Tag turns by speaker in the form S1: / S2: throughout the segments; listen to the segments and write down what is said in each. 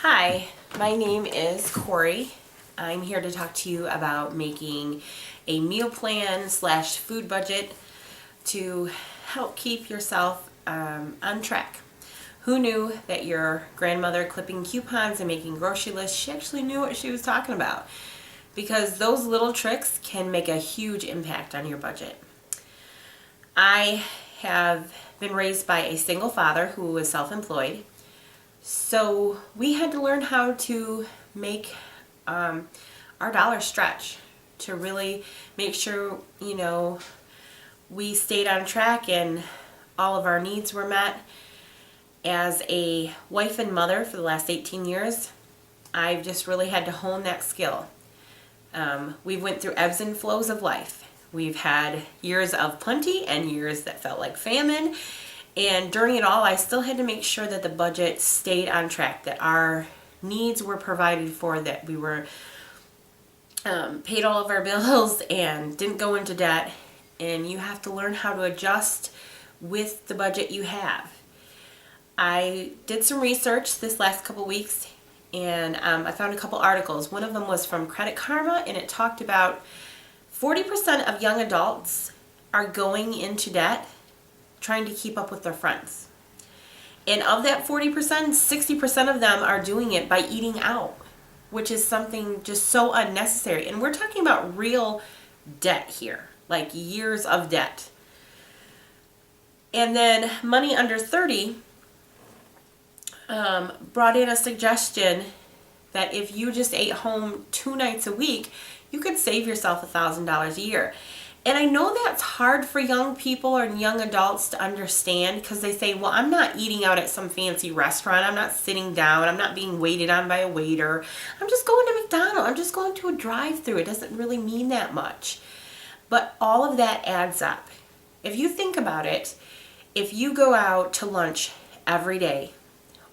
S1: Hi, my name is Corey. I'm here to talk to you about making a meal plan slash food budget to help keep yourself on track. Who knew that your grandmother clipping coupons and making grocery lists, she actually knew what she was talking about, because those little tricks can make a huge impact on your budget. I have been raised by a single father who was self-employed. So we had to learn how to make our dollar stretch to really make sure, we stayed on track and all of our needs were met. As a wife and mother for the last 18 years, I've just really had to hone that skill. We've went through ebbs and flows of life. We've had years of plenty and years that felt like famine. And during it all, I still had to make sure that the budget stayed on track, that our needs were provided for, that we were paid all of our bills and didn't go into debt. And you have to learn how to adjust with the budget you have. I did some research this last couple weeks, and I found a couple articles. One of them was from Credit Karma, and it talked about 40% of young adults are going into debt trying to keep up with their friends. And of that 40%, 60% of them are doing it by eating out, which is something just so unnecessary. And we're talking about real debt here, like years of debt. And then Money Under 30 brought in a suggestion that if you just ate home 2 nights a week, you could save yourself $1,000 a year. And I know that's hard for young people and young adults to understand, because they say, well, I'm not eating out at some fancy restaurant. I'm not sitting down. I'm not being waited on by a waiter. I'm just going to McDonald's. I'm just going to a drive-thru. It doesn't really mean that much. But all of that adds up. If you think about it, if you go out to lunch every day,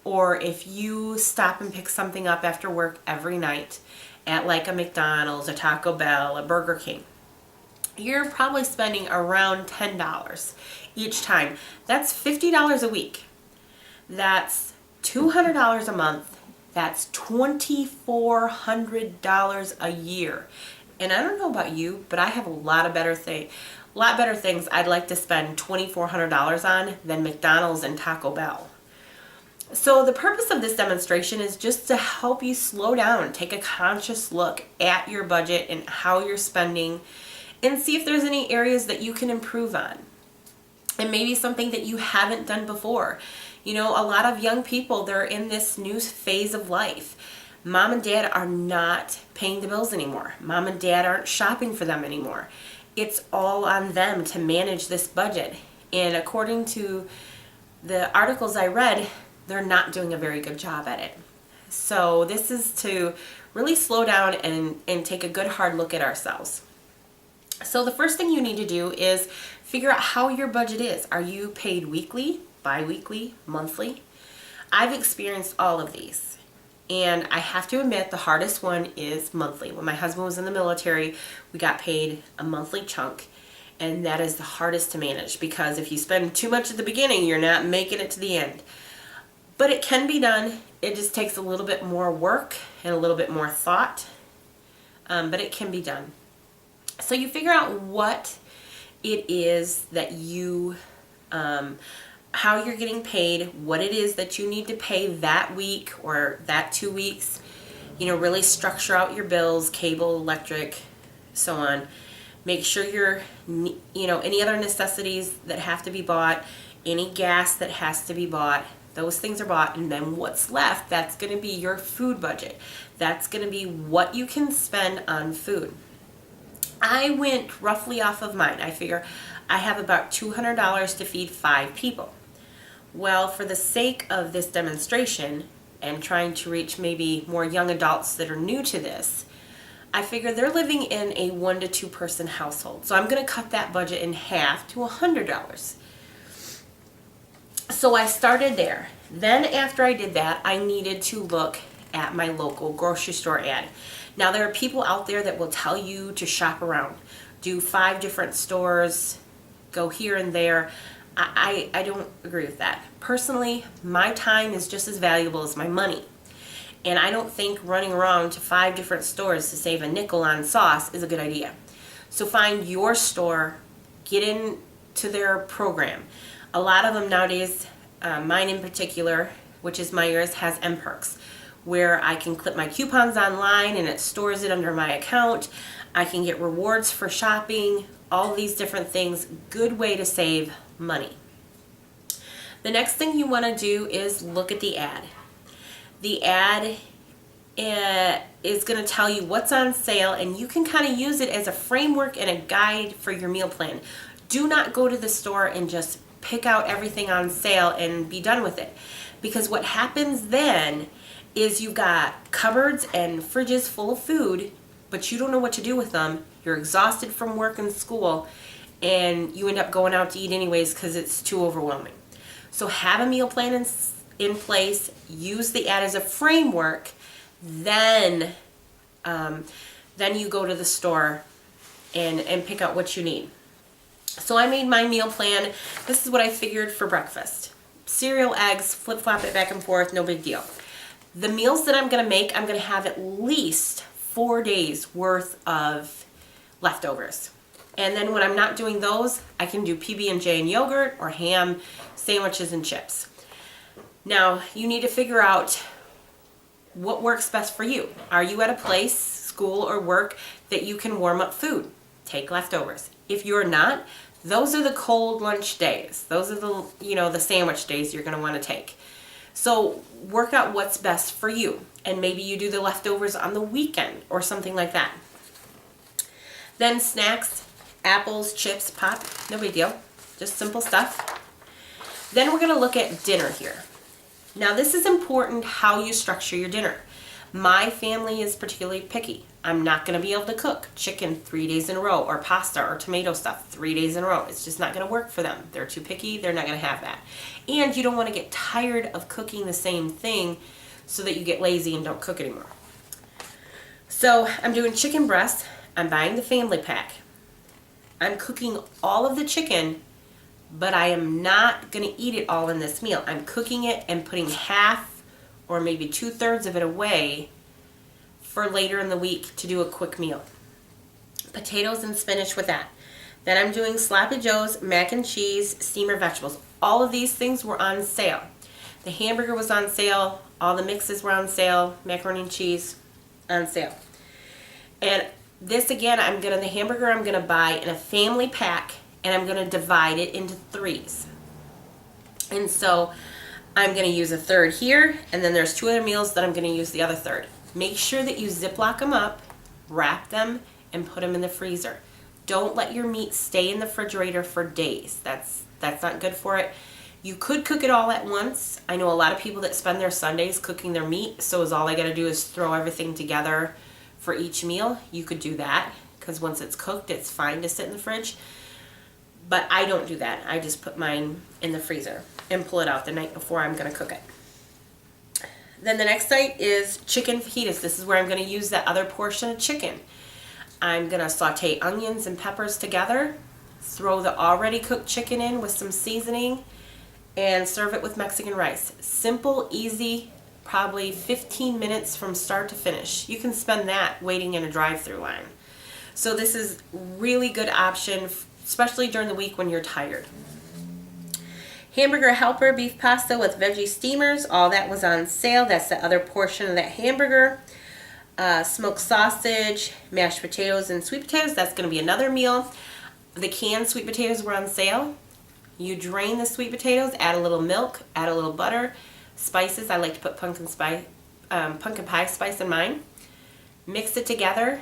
S1: or if you stop and pick something up after work every night at like a McDonald's, a Taco Bell, a Burger King, you're probably spending around $10 each time. That's $50 a week. That's $200 a month. That's $2,400 a year. And I don't know about you, but I have a lot better things I'd like to spend $2,400 on than McDonald's and Taco Bell. So the purpose of this demonstration is just to help you slow down, take a conscious look at your budget and how you're spending, and see if there's any areas that you can improve on. And maybe something that you haven't done before. A lot of young people, they're in this new phase of life. Mom and dad are not paying the bills anymore. Mom and dad aren't shopping for them anymore. It's all on them to manage this budget. And according to the articles I read, they're not doing a very good job at it. So this is to really slow down and take a good hard look at ourselves. So the first thing you need to do is figure out how your budget is. Are you paid weekly, bi-weekly, monthly? I've experienced all of these. And I have to admit, the hardest one is monthly. When my husband was in the military, we got paid a monthly chunk. And that is the hardest to manage, because if you spend too much at the beginning, you're not making it to the end. But it can be done. It just takes a little bit more work and a little bit more thought. But it can be done. So you figure out what it is that you, how you're getting paid, what it is that you need to pay that week or that 2 weeks. Really structure out your bills, cable, electric, so on. Make sure you're, any other necessities that have to be bought, any gas that has to be bought, those things are bought. And then what's left, that's going to be your food budget. That's going to be what you can spend on food. I went roughly off of mine. I figure I have about $200 to feed 5 people. Well, for the sake of this demonstration and trying to reach maybe more young adults that are new to this, I figure they're living in a 1 to 2 person household. So I'm going to cut that budget in half to $100. So I started there. Then after I did that, I needed to look at my local grocery store ad. Now, there are people out there that will tell you to shop around, do 5 different stores, go here and there. I don't agree with that. Personally, my time is just as valuable as my money. And I don't think running around to 5 different stores to save a nickel on sauce is a good idea. So find your store, get into their program. A lot of them nowadays, mine in particular, which is Myers, has M-Perks, where I can clip my coupons online and it stores it under my account. I can get rewards for shopping, all these different things. Good way to save money. The next thing you want to do is look at the ad. The ad is going to tell you what's on sale, and you can kind of use it as a framework and a guide for your meal plan. Do not go to the store and just pick out everything on sale and be done with it, because what happens then is you've got cupboards and fridges full of food, but you don't know what to do with them. You're exhausted from work and school, and you end up going out to eat anyways because it's too overwhelming. So have a meal plan in place, use the ad as a framework, then you go to the store and pick out what you need. So I made my meal plan. This is what I figured for breakfast. Cereal, eggs, flip-flop it back and forth, no big deal. The meals that I'm going to make, I'm going to have at least 4 days worth of leftovers. And then when I'm not doing those, I can do PB&J and yogurt or ham, sandwiches and chips. Now, you need to figure out what works best for you. Are you at a place, school or work, that you can warm up food? Take leftovers. If you're not, those are the cold lunch days. Those are the sandwich days you're going to want to take. So work out what's best for you, and maybe you do the leftovers on the weekend or something like that. Then snacks, apples, chips, pop, no big deal, just simple stuff. Then we're going to look at dinner here. Now this is important how you structure your dinner. My family is particularly picky. I'm not going to be able to cook chicken 3 days in a row, or pasta or tomato stuff 3 days in a row. It's just not going to work for them. They're too picky. They're not going to have that. And you don't want to get tired of cooking the same thing so that you get lazy and don't cook anymore. So I'm doing chicken breast. I'm buying the family pack. I'm cooking all of the chicken, but I am not going to eat it all in this meal. I'm cooking it and putting half or maybe 2/3 of it away for later in the week to do a quick meal. Potatoes and spinach with that. Then I'm doing sloppy joes, mac and cheese, steamer vegetables. All of these things were on sale. The hamburger was on sale. All the mixes were on sale. Macaroni and cheese on sale. And this again, the hamburger I'm going to buy in a family pack, and I'm going to divide it into 3s. And so I'm going to use a 1/3 here, and then there's 2 other meals that I'm going to use the other 1/3. Make sure that you Ziploc them up, wrap them, and put them in the freezer. Don't let your meat stay in the refrigerator for days. That's not good for it. You could cook it all at once. I know a lot of people that spend their Sundays cooking their meat, so all I got to do is throw everything together for each meal. You could do that, because once it's cooked, it's fine to sit in the fridge. But I don't do that. I just put mine in the freezer and pull it out the night before I'm going to cook it. Then the next site is chicken fajitas. This is where I'm going to use that other portion of chicken. I'm going to saute onions and peppers together, throw the already cooked chicken in with some seasoning, and serve it with Mexican rice. Simple, easy, probably 15 minutes from start to finish. You can spend that waiting in a drive-through line. So this is really good option, especially during the week when you're tired. Hamburger helper beef pasta with veggie steamers. All that was on sale. That's the other portion of that hamburger. Smoked sausage, mashed potatoes, and sweet potatoes. That's going to be another meal. The canned sweet potatoes were on sale. You drain the sweet potatoes, add a little milk, add a little butter, spices. I like to put pumpkin pie spice in mine. Mix it together,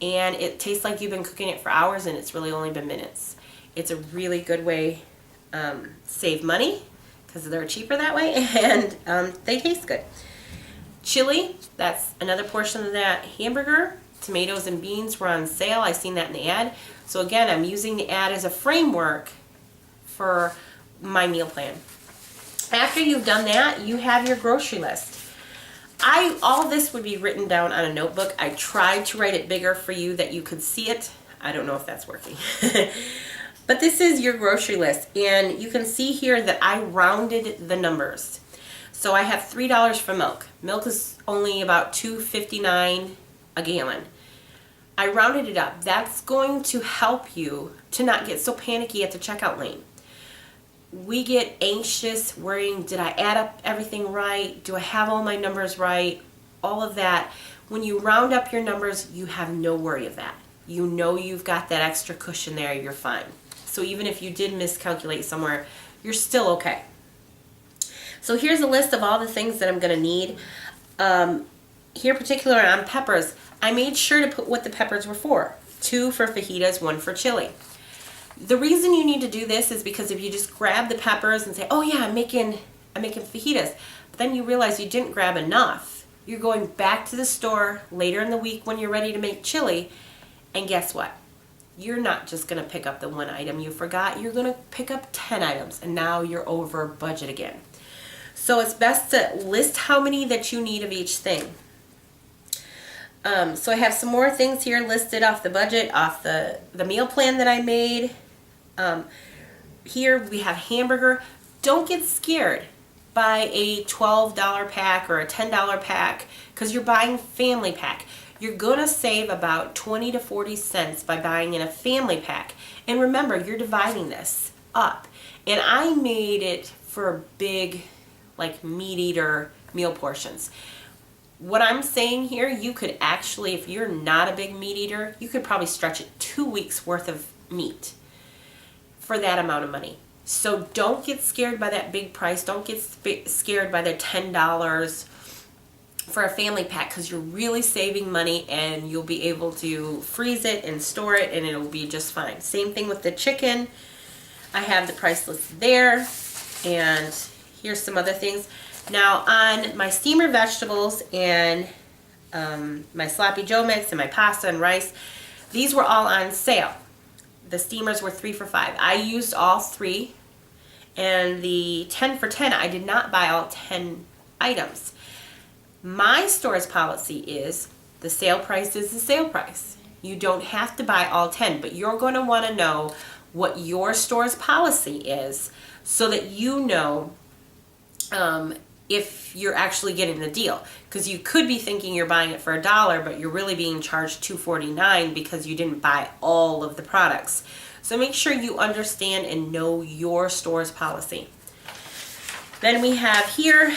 S1: and it tastes like you've been cooking it for hours, and it's really only been minutes. It's a really good way save money because they're cheaper that way, and they taste good. Chili, that's another portion of that hamburger. Tomatoes and beans were on sale. I seen that in the ad. So again, I'm using the ad as a framework for my meal plan. After you've done that, you have your grocery list. All this would be written down on a notebook. I tried to write it bigger for you that you could see it. I don't know if that's working. But this is your grocery list, and you can see here that I rounded the numbers. So I have $3 for milk. Milk is only about $2.59 a gallon. I rounded it up. That's going to help you to not get so panicky at the checkout lane. We get anxious, worrying, did I add up everything right? Do I have all my numbers right? All of that. When you round up your numbers, you have no worry of that. You know you've got that extra cushion there, you're fine. So even if you did miscalculate somewhere, you're still okay. So here's a list of all the things that I'm going to need. Here particular on peppers, I made sure to put what the peppers were for. 2 for fajitas, 1 for chili. The reason you need to do this is because if you just grab the peppers and say, oh yeah, I'm making fajitas, but then you realize you didn't grab enough, you're going back to the store later in the week when you're ready to make chili, and guess what? You're not just going to pick up the 1 item you forgot, you're going to pick up 10 items, and now you're over budget again. So it's best to list how many that you need of each thing. So I have some more things here listed off the budget, off the meal plan that I made. Here we have hamburger. Don't get scared by a $12 pack or a $10 pack because you're buying family pack. You're going to save about 20 to 40 cents by buying in a family pack. And remember, you're dividing this up. And I made it for big, like meat eater meal portions. What I'm saying here, you could actually, if you're not a big meat eater, you could probably stretch it 2 weeks worth of meat for that amount of money. So don't get scared by that big price. Don't get scared by the $10 for a family pack because you're really saving money and you'll be able to freeze it and store it and it'll be just fine. Same thing with the chicken. I have the price list there, and here's some other things. Now on my steamer vegetables and my sloppy joe mix and my pasta and rice, these were all on sale. The steamers were 3 for $5. I used all 3, and the 10 for $10, I did not buy all 10 items. My store's policy is the sale price is the sale price. You don't have to buy all 10, but you're going to want to know what your store's policy is so that you know if you're actually getting the deal. Because you could be thinking you're buying it for $1, but you're really being charged $2.49 because you didn't buy all of the products. So make sure you understand and know your store's policy. Then we have here,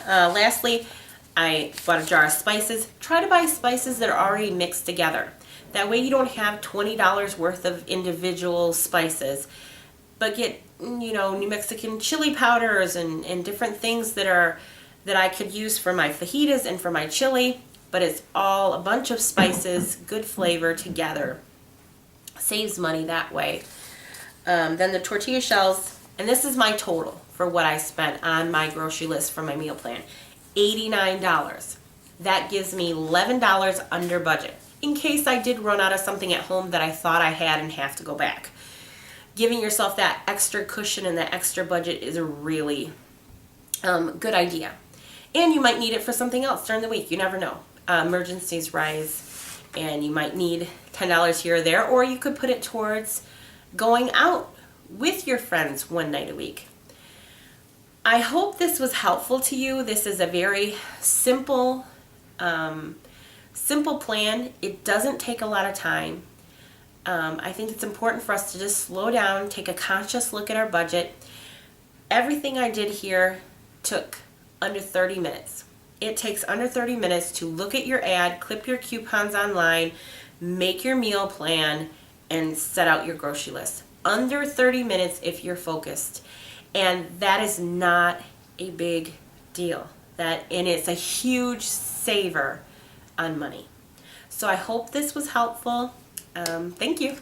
S1: lastly, I bought a jar of spices. Try to buy spices that are already mixed together. That way you don't have $20 worth of individual spices, but get, you know, New Mexican chili powders and different things that I could use for my fajitas and for my chili, but it's all a bunch of spices, good flavor together. Saves money that way. Then the tortilla shells, and this is my total for what I spent on my grocery list for my meal plan. $89. That gives me $11 under budget in case I did run out of something at home that I thought I had and have to go back. Giving yourself that extra cushion and that extra budget is a really good idea. And you might need it for something else during the week. You never know. Emergencies rise and you might need $10 here or there, or you could put it towards going out with your friends one night a week. I hope this was helpful to you. This is a very simple plan. It doesn't take a lot of time. I think it's important for us to just slow down, take a conscious look at our budget. Everything I did here took under 30 minutes. It takes under 30 minutes to look at your ad, clip your coupons online, make your meal plan, and set out your grocery list. Under 30 minutes if you're focused. And that is not a big deal. And it's a huge saver on money. So I hope this was helpful. Thank you.